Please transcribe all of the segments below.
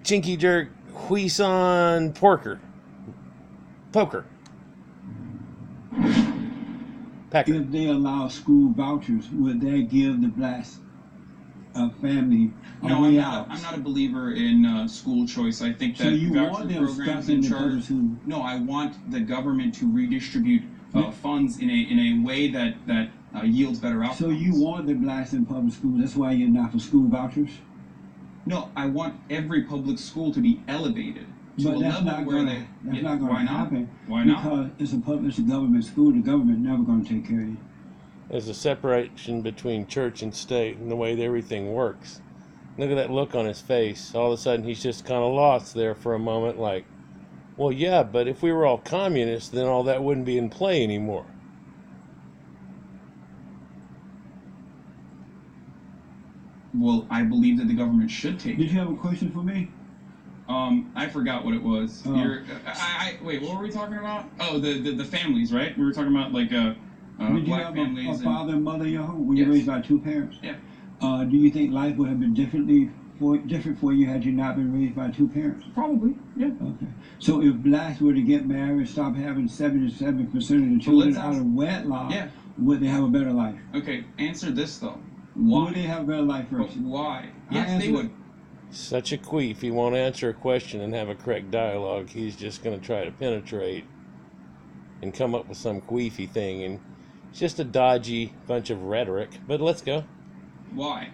Chinky Jerk Hosan Poker. Pecker. If they allow school vouchers, would that give the black family a No, way out? I'm not a believer in school choice. I think that So you voucher want them programs stuck in in the charge. public school? No, I want the government to redistribute funds in a way that yields better outcomes. So you want the blacks in public school? That's why you're not for school vouchers? No, I want every public school to be elevated to But a that's level not where gonna, they. that's not going Why to not? happen. Why not? Because it's a government school. The government never going to take care of you. There's a separation between church and state and the way that everything works. Look at that look on his face. All of a sudden, he's just kind of lost there for a moment, like, well, yeah, but if we were all communists, then all that wouldn't be in play anymore. Well, I believe that the government should take Did it. you have a question for me? I forgot what it was. Oh. Wait, what were we talking about? Oh, the families, right? We were talking about like Did you black have families. a father and mother in your home? Were you Yes. raised by two parents? Yeah. Do you think life would have been different for you had you not been raised by two parents? Probably, yeah. Okay. So if blacks were to get married, stop having 77% of the children let's out of wedlock, Yeah. would they have a better life? Okay, answer this though. Would they Why? have a better life But first? why? I Yes, they answered would. Such a queef. He won't answer a question and have a correct dialogue. He's just going to try to penetrate and come up with some queefy thing. And it's just a dodgy bunch of rhetoric. But let's go. Why?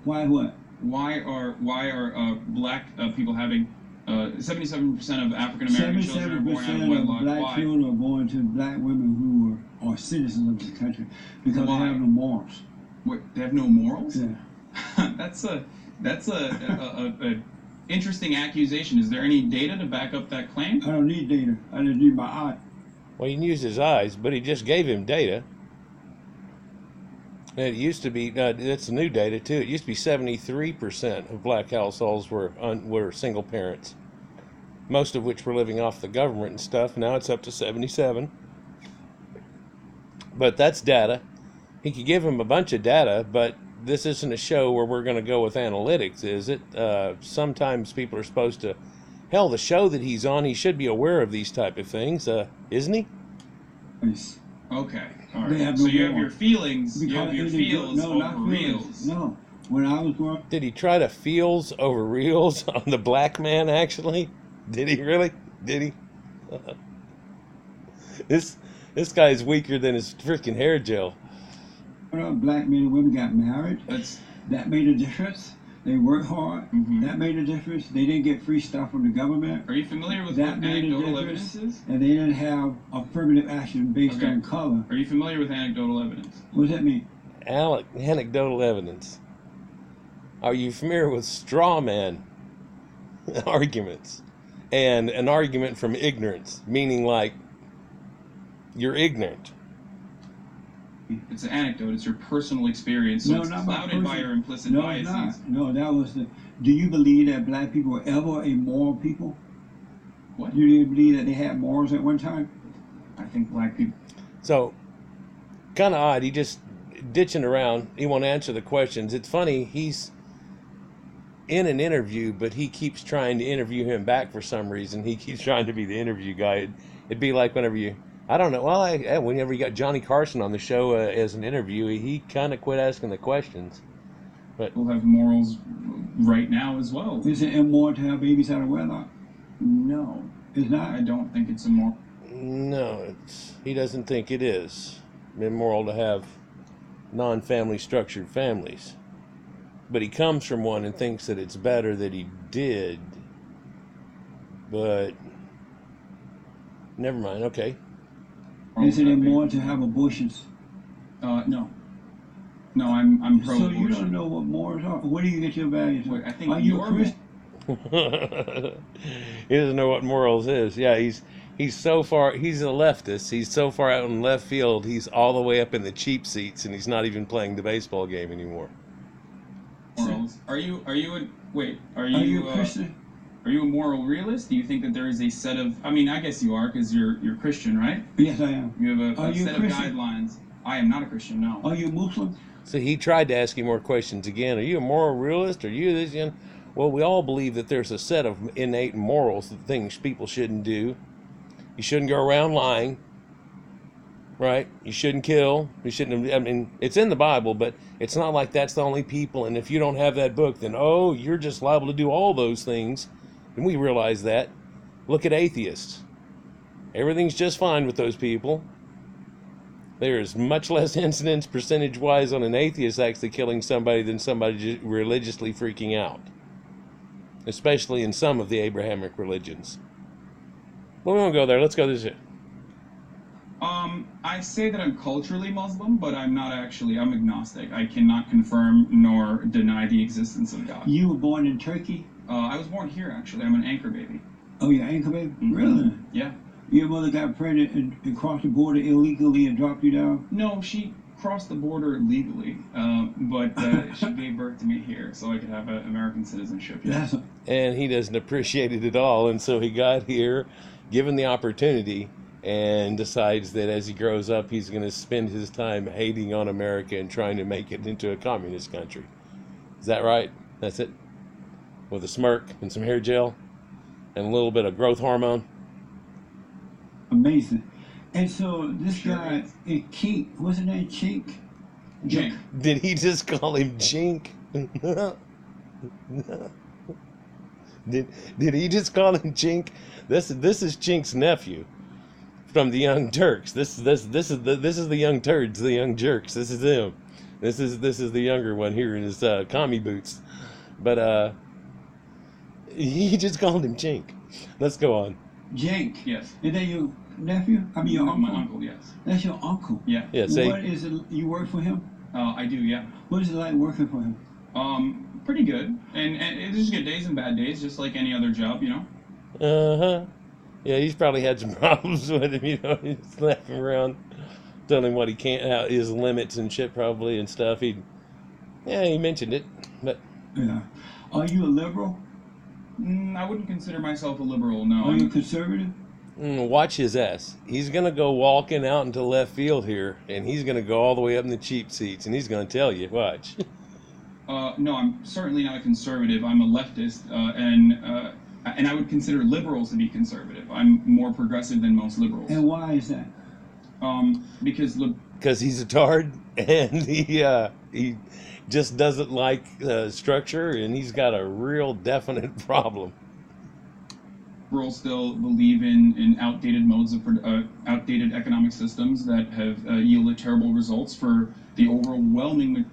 Why what? Why are black people having 77% of African American children are born out of 77% wedlock? of black Why? children are born to black women who are citizens of this country because Why? they have no morals. What, they have no morals? Yeah. That's a interesting accusation. Is there any data to back up that claim? I don't need data. I just need my eye. Well, he can use his eyes, but he just gave him data. And it used to be, that's new data too. It used to be 73% of black households were single parents, most of which were living off the government and stuff. Now it's up to 77. But that's data. He could give him a bunch of data, but this isn't a show where we're going to go with analytics, is it? Sometimes people are supposed to, hell, the show that he's on, he should be aware of these type of things, isn't he? Yes. Okay, all They right. have So no you have more. your feelings. You have your Because feels no, over not feelings. reals. No. When I was growing Did he try to feels over reels on the black man, actually? Did he really? Did he? This guy's weaker than his freaking hair gel. up, black men and women got married. That's That made a difference. They worked hard. Mhm. That made a difference. They didn't get free stuff from the government. Are you familiar with That what made a anecdotal difference. evidence is? And they didn't have affirmative action based Okay. on color. Are you familiar with anecdotal evidence? What does that mean? Anecdotal evidence. Are you familiar with straw man arguments? And an argument from ignorance, meaning like you're ignorant. It's an anecdote. It's your personal experience. So No, it's not my clouded by person- your implicit No, biases. it's not. No, that was the. Do you believe that black people were ever a moral people? What? Do you believe that they had morals at one time? I think black people. So, kind of odd. He just ditching around. He won't answer the questions. It's funny. He's in an interview, but he keeps trying to interview him back for some reason. He keeps trying to be the interview guy. It'd be like whenever you, I don't know. Well, whenever you got Johnny Carson on the show as an interviewee, he kind of quit asking the questions. People have morals right now as well. Is it immoral to have babies out of wedlock? No, It's not. I don't think it's immoral. No, he doesn't think it is immoral to have non-family structured families. But he comes from one and thinks that it's better that he did. But never mind. Okay. Is it immoral to have abortions? No. No, I'm pro So abortion. you don't know what morals are. Where do you get your values? Wait, I think Are you a you're Christian? He doesn't know what morals is. Yeah, he's so far. He's a leftist. He's so far out in left field. He's all the way up in the cheap seats, and he's not even playing the baseball game anymore. Morals. Are you a Christian? Are you a moral realist? Do you think that there is a set of? I mean, I guess you are because you're Christian, right? Yes, I am. You have Are a you a set of Christian? guidelines. I am not a Christian. No. Are you Muslim? So he tried to ask you more questions again. Are you a moral realist? Are you this? Well, we all believe that there's a set of innate morals, that things people shouldn't do. You shouldn't go around lying, right? You shouldn't kill. You shouldn't. I mean, it's in the Bible, but it's not like that's the only people. And if you don't have that book, then oh, you're just liable to do all those things. And we realize that. Look at atheists. Everything's just fine with those people. There is much less incidence percentage-wise on an atheist actually killing somebody than somebody just religiously freaking out, especially in some of the Abrahamic religions. But we won't go there. Let's go this way. I say that I'm culturally Muslim, but I'm not actually. I'm agnostic. I cannot confirm nor deny the existence of God. You were born in Turkey? I was born here, actually. I'm an anchor baby. Oh, you're anchor baby? Mm-hmm. Really? Yeah. Your mother got pregnant and crossed the border illegally and dropped you down? No, she crossed the border legally, but she gave birth to me here so I could have American citizenship. Yeah. And he doesn't appreciate it at all, and so he got here, given the opportunity, and decides that as he grows up, he's going to spend his time hating on America and trying to make it into a communist country. Is that right? That's it? With a smirk and some hair gel and a little bit of growth hormone? Amazing. And so this Sure guy, Chink, what's his name? Chink? Chink. Did he just call him Chink? Did he just call him Chink? This is Chink's nephew from the Young Turks. This is the Young Turds, the Young Jerks. This is him. This is the younger one here in his commie boots. But he just called him Chink. Let's go on. Chink. Yes. Is that your nephew? I mean your No, uncle? my uncle, yes. That's your uncle? Yeah. Yeah, say, What is it, you work for him? I do, yeah. What is it like working for him? Pretty good. And it's just good days and bad days, just like any other job, you know? uh-huh. Yeah, he's probably had some problems with him, you know, he's laughing around, telling him what he can't, how his limits and shit probably and stuff. He mentioned it, but... Yeah. Are you a liberal? I wouldn't consider myself a liberal, no. Are you a conservative? Watch his ass. He's going to go walking out into left field here, and he's going to go all the way up in the cheap seats, and he's going to tell you, watch. No, I'm certainly not a conservative. I'm a leftist, and I would consider liberals to be conservative. I'm more progressive than most liberals. And why is that? Because he's a tard, and he just doesn't like structure, and he's got a real definite problem. liberals still believe in outdated modes of outdated economic systems that have yielded terrible results for the overwhelming.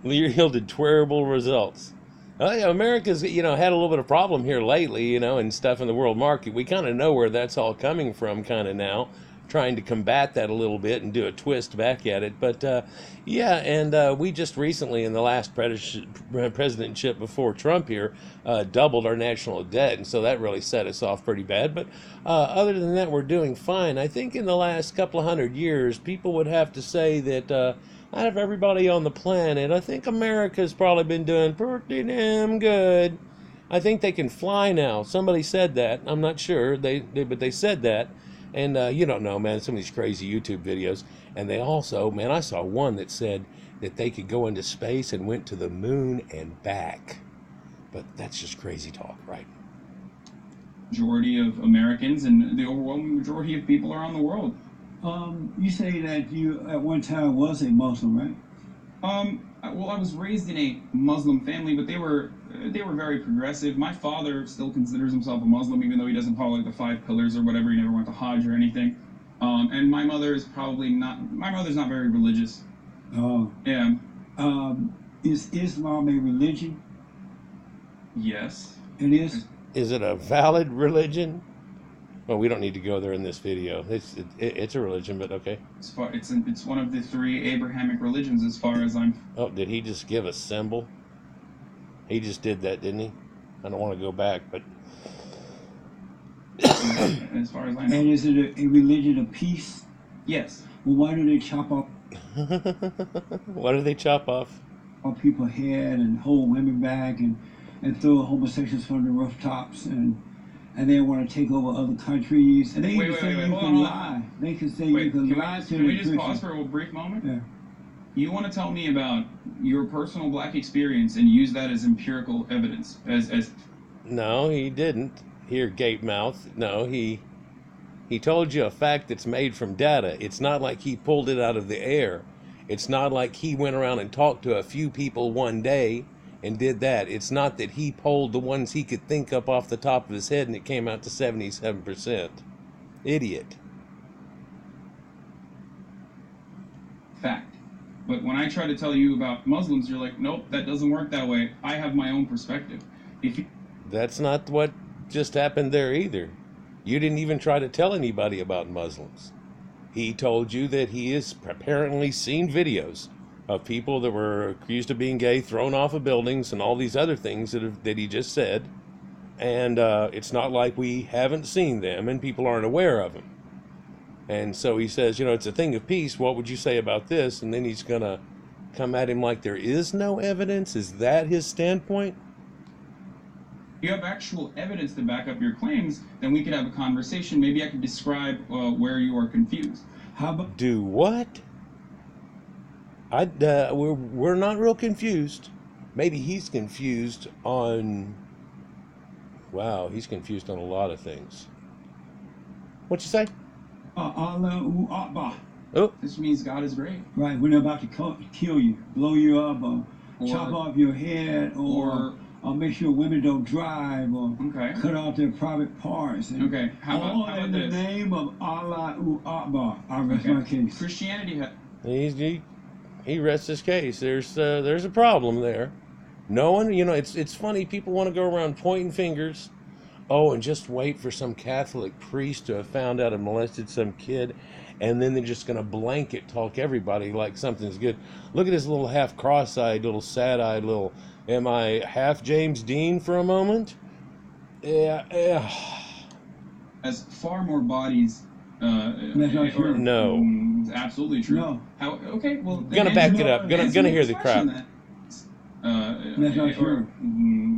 Yielded terrible results. America's, had a little bit of problem here lately, and stuff in the world market. We kind of know where that's all coming from kind of now, trying to combat that a little bit and do a twist back at it. But, we just recently, in the last presidentship before Trump here, doubled our national debt, and so that really set us off pretty bad. But other than that, we're doing fine. I think in the last couple of 100 years, people would have to say that out of everybody on the planet, I think America's probably been doing pretty damn good. I think they can fly now. Somebody said that. I'm not sure. But they said that. And you don't know, man, some of these crazy YouTube videos. And they also, man, I saw one that said that they could go into space and went to the moon and back. But that's just crazy talk, right? Majority of Americans and the overwhelming majority of people around the world. You say that you at one time was a Muslim, right? Well, I was raised in a Muslim family, but they were very progressive. My father still considers himself a Muslim, even though he doesn't follow like the 5 pillars or whatever. He never went to Hajj or anything. And my mother is probably not. My mother's not very religious. Oh. Yeah. Is Islam a religion? Yes. It is. Is it a valid religion? Well, we don't need to go there in this video. It's a religion, but okay. It's one of the 3 Abrahamic religions, as far as I'm. Oh, did he just give a symbol? He just did that, didn't he? I don't want to go back, but. As far as I know. And is it a religion of peace? Yes. Well, why do they chop off? Why do they chop off? People's head and hold women back and throw homosexuals from the rooftops and they want to take over other countries. And they even say you can lie. They can say you can lie to the Can we just Christians. pause for a brief moment? Yeah. You want to tell me about your personal black experience and use that as empirical evidence, as No, he didn't. Here, gape mouth. No, he told you a fact that's made from data. It's not like he pulled it out of the air. It's not like he went around and talked to a few people one day and did that. It's not that he polled the ones he could think up off the top of his head and it came out to 77%. Idiot. fact. But when I try to tell you about Muslims, you're like, nope, that doesn't work that way. I have my own perspective. If you That's not what just happened there either. You didn't even try to tell anybody about Muslims. He told you that he has apparently seen videos of people that were accused of being gay thrown off of buildings and all these other things that he just said. And it's not like we haven't seen them and people aren't aware of them. And so he says, it's a thing of peace. What would you say about this? And then he's going to come at him like there is no evidence. Is that his standpoint? you have actual evidence to back up your claims, then we could have a conversation. Maybe I could describe where you are confused. How about Do what? We're not real confused. Maybe he's confused on. Wow, he's confused on a lot of things. What you say? Allahu Akbar? Oh, This means God is great. Right, when they're about to kill you, blow you up, or chop off your head, or make sure women don't drive, or Okay. cut off their private parts. And Okay, how all about in the this? name of Allahu Akbar. I rest my case. Christianity he rests his case. There's a problem there. No one, it's funny. People want to go around pointing fingers. Oh, and just wait for some Catholic priest to have found out and molested some kid, and then they're just going to blanket talk everybody like something's good. Look at this little half cross-eyed, little sad-eyed little. Am I half James Dean for a moment? Yeah. has far more bodies. That's not true. No. It's absolutely true. No. How? Okay. Well, Gonna back it up. Gonna hear the crap. That's not true.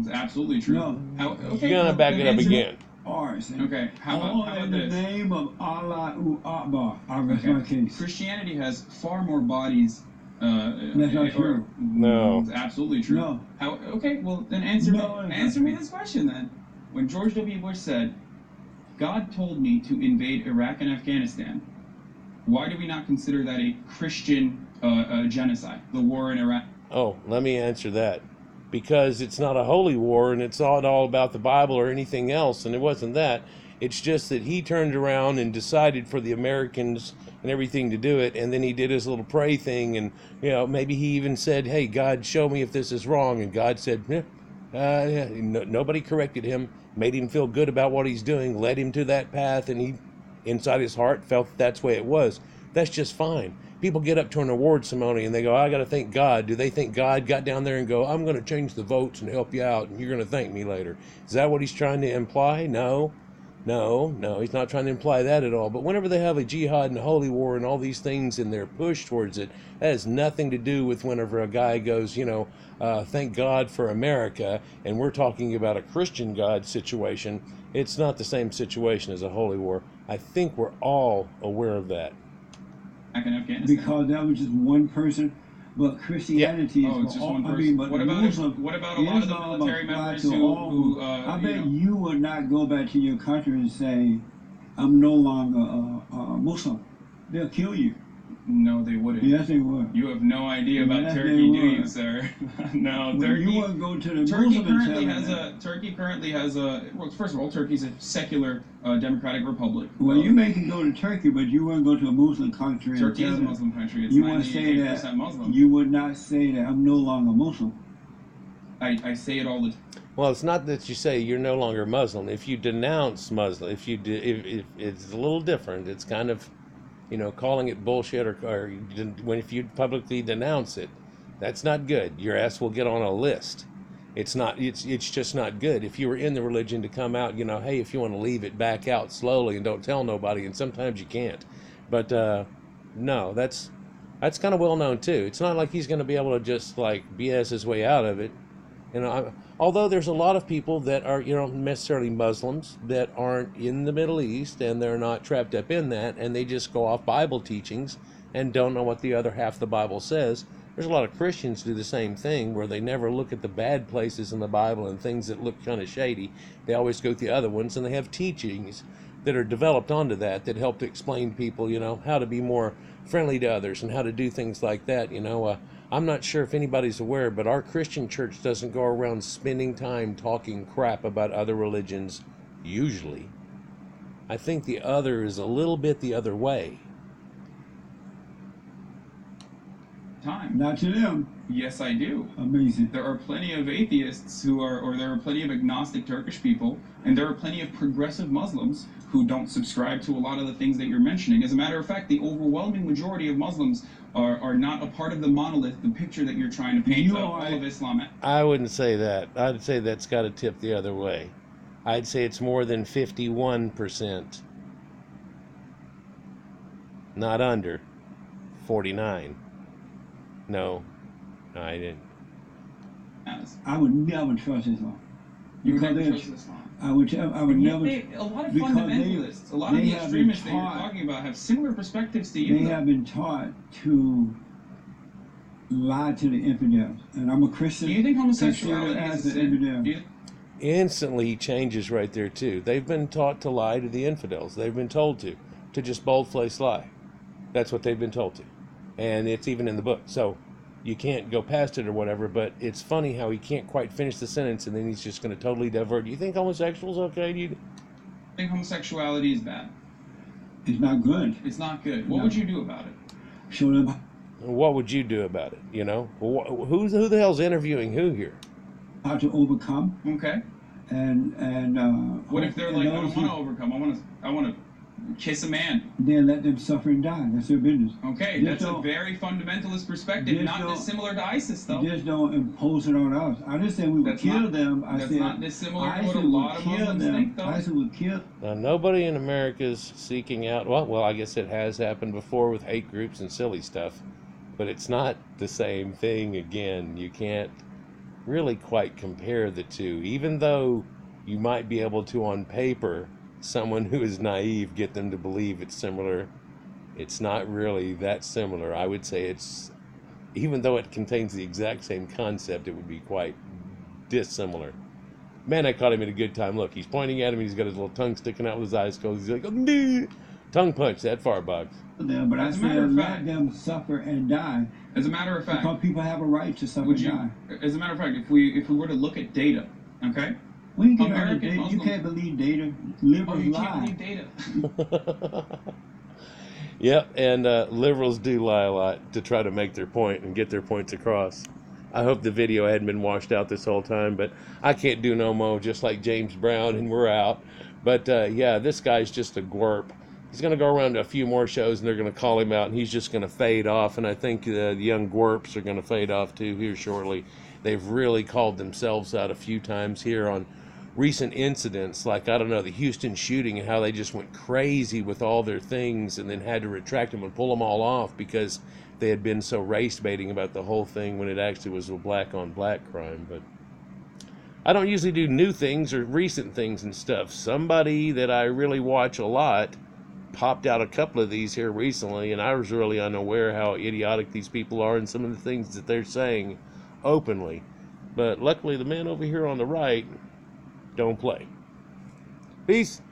It's absolutely true. No. How? Okay. You're gonna well, back then it up answer me- again. Ours. Okay. How all about in the this? name of Allahu Akbar. I rest my case. Christianity has far more bodies. That's not true. No. It's absolutely true. No. How? Okay. Well, then answer No, me. it's Answer not me true. this question then. When George W. Bush said, "God told me to invade Iraq and Afghanistan," why do we not consider that a Christian genocide? The war in Iraq. Oh, let me answer that. Because it's not a holy war and it's not all about the Bible or anything else, and it wasn't that. It's just that he turned around and decided for the Americans and everything to do it, and then he did his little pray thing, and maybe he even said, "Hey, God, show me if this is wrong," and God said, yeah. Nobody corrected him, made him feel good about what he's doing, led him to that path, and he, inside his heart, felt that's the way it was. That's just fine. People get up to an award ceremony and they go, "I got to thank God." Do they think God got down there and go, "I'm going to change the votes and help you out and you're going to thank me later"? Is that what he's trying to imply? No, he's not trying to imply that at all. But whenever they have a jihad and a holy war and all these things and their push towards it, that has nothing to do with whenever a guy goes, thank God for America, and we're talking about a Christian God situation. It's not the same situation as a holy war. I think we're all aware of that. in Afghanistan. Because that was just one person, but Christianity Oh, is it's for just all. one I person. mean, but What about Muslim, what about a lot of the Islam military applies members to all who I bet you would not go back to your country and say, "I'm no longer a Muslim." They'll kill you. No, they wouldn't. Yes, they would. You have no idea about Yes, Turkey, they do would. you, sir? No, When Turkey. you wouldn't go to the Turkey Muslim and currently tell has them well, first of all, Turkey's a secular democratic republic. Well, you may can go to Turkey, but you wouldn't go to a Muslim country and Turkey tell is a them- Muslim country. It's You wouldn't say 98% that. Muslim. You would not say that I'm no longer Muslim. I say it all the time. Well, it's not that you say you're no longer Muslim. If you denounce Muslim, if it's a little different. It's kind of, calling it bullshit, or if you publicly denounce it, that's not good. Your ass will get on a list. It's not. It's just not good. If you were in the religion to come out, hey, if you want to leave it, back out slowly and don't tell nobody. And sometimes you can't. But no, that's kind of well known too. It's not like he's going to be able to just like BS his way out of it. Although there's a lot of people that are, necessarily Muslims that aren't in the Middle East and they're not trapped up in that, and they just go off Bible teachings and don't know what the other half of the Bible says. There's a lot of Christians do the same thing, where they never look at the bad places in the Bible and things that look kind of shady. They always go to the other ones, and they have teachings that are developed onto that help to explain to people, how to be more friendly to others and how to do things like that. I'm not sure if anybody's aware, but our Christian church doesn't go around spending time talking crap about other religions, usually. I think the other is a little bit the other way. Time. Not to them. Yes, I do. Amazing. There are plenty of atheists or there are plenty of agnostic Turkish people, and there are plenty of progressive Muslims who don't subscribe to a lot of the things that you're mentioning. As a matter of fact, the overwhelming majority of Muslims are not a part of the monolith, the picture that you're trying to paint of all of Islam. I wouldn't say that. I'd say that's got to tip the other way. I'd say it's more than 51%. Not under 49. No, I didn't. I would never trust Islam. You would never trust Islam. I would never. A lot of fundamentalists, a lot of the extremists that you're talking about have similar perspectives to you. They have been taught to lie to the infidels, and I'm a Christian. Do you think homosexuality is a sin? Instantly changes right there too. They've been taught to lie to the infidels. They've been told to just bold-faced lie. That's what they've been told to. And it's even in the book. So you can't go past it or whatever, but it's funny how he can't quite finish the sentence and then he's just going to totally divert. Do you think homosexual's okay? Do you think homosexuality is bad? It's not good. It's not good. What would you do about it? Show them. What would you do about it? Who the hell's interviewing who here? How to overcome. Okay. And what if they're like, I don't want to overcome. I want to kiss a man. Then let them suffer and die. That's their business. Okay, that's a very fundamentalist perspective, not dissimilar to ISIS, though. Just don't impose it on us. I didn't say we would kill them. That's not dissimilar to what a lot of Muslims think, though. ISIS would kill. Now, nobody in America is seeking out, well, I guess it has happened before with hate groups and silly stuff, but it's not the same thing. Again, you can't really quite compare the two, even though you might be able to, on paper, someone who is naive, get them to believe it's similar. It's not really that similar. I would say it's, even though it contains the exact same concept, it would be quite dissimilar. Man, I caught him at a good time. Look, he's pointing at him. He's got his little tongue sticking out with his eyes closed. He's like, oh, tongue punch that far, Boggs. But I said let them suffer and die. As a matter of fact, because people have a right to suffer and die. As a matter of fact, if we were to look at data, okay? We can American Muslims, you can't believe data. Liberals lie. Can't believe data. Yep, and liberals do lie a lot to try to make their point and get their points across. I hope the video hadn't been washed out this whole time, but I can't do no more, just like James Brown, and we're out. But yeah, this guy's just a Gwerp. He's going to go around to a few more shows, and they're going to call him out, and he's just going to fade off. And I think the young Gwerps are going to fade off too here shortly. They've really called themselves out a few times here on recent incidents, like, I don't know, the Houston shooting, and how they just went crazy with all their things and then had to retract them and pull them all off because they had been so race baiting about the whole thing when it actually was a black on black crime. But I don't usually do new things or recent things and stuff. Somebody that I really watch a lot popped out a couple of these here recently, and I was really unaware how idiotic these people are and some of the things that they're saying openly. But luckily the man over here on the right don't play. Peace.